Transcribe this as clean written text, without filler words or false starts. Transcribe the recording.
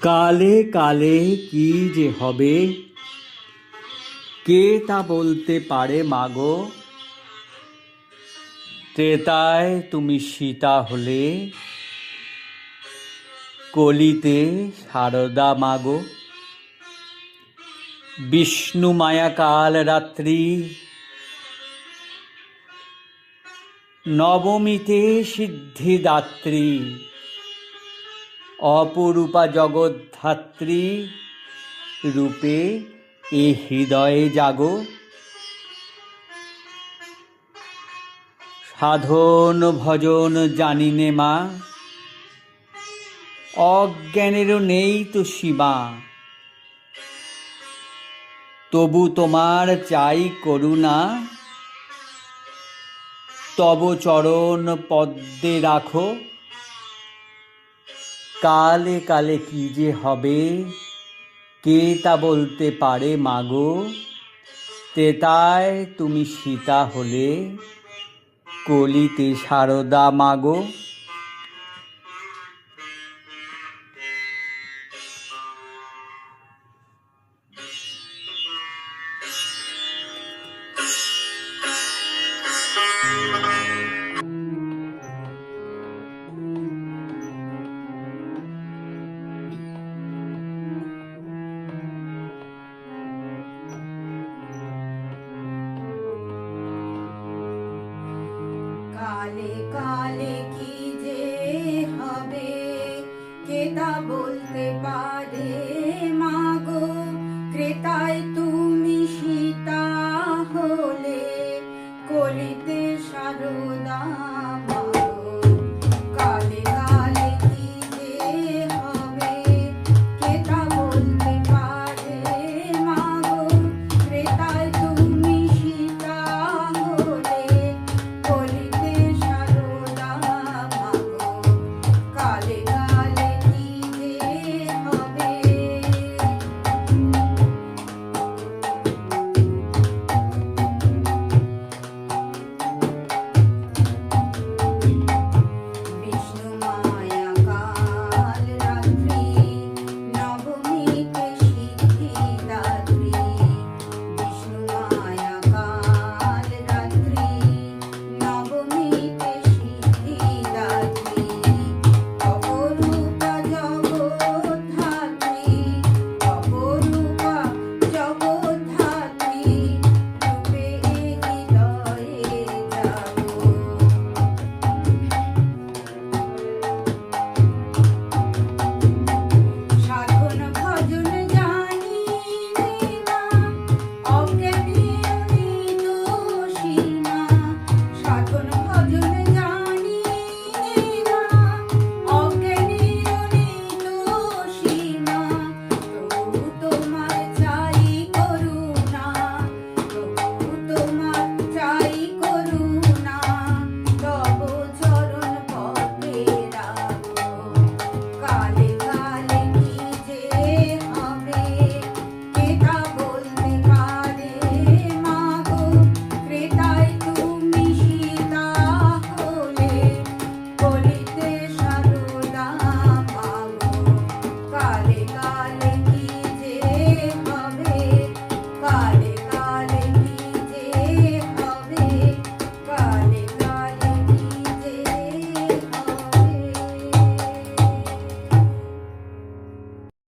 কালে কালে কি যে হবে, কে তা বলতে পারে মাগো। ত্রেতায় তুমি সীতা হলে, কলিতে সারদা মাগো। বিষ্ণু মায়া কাল রাত্রি, নবমীতে সিদ্ধিদাত্রী। অপরূপা জগদ্ধাত্রী রূপে এ হৃদয়ে জাগো। সাধন ভজন জানিনে মা, অজ্ঞানেরও নেই তো সীমা। তবু তোমার চাই করুণা, তব চরণ পদ্মে রাখো। কালে কালে কি যে হবে, কে তা বলতে পারে মাগো। ত্রেতায় তুমি সীতা হলে, কলিতে সারদা মাগো।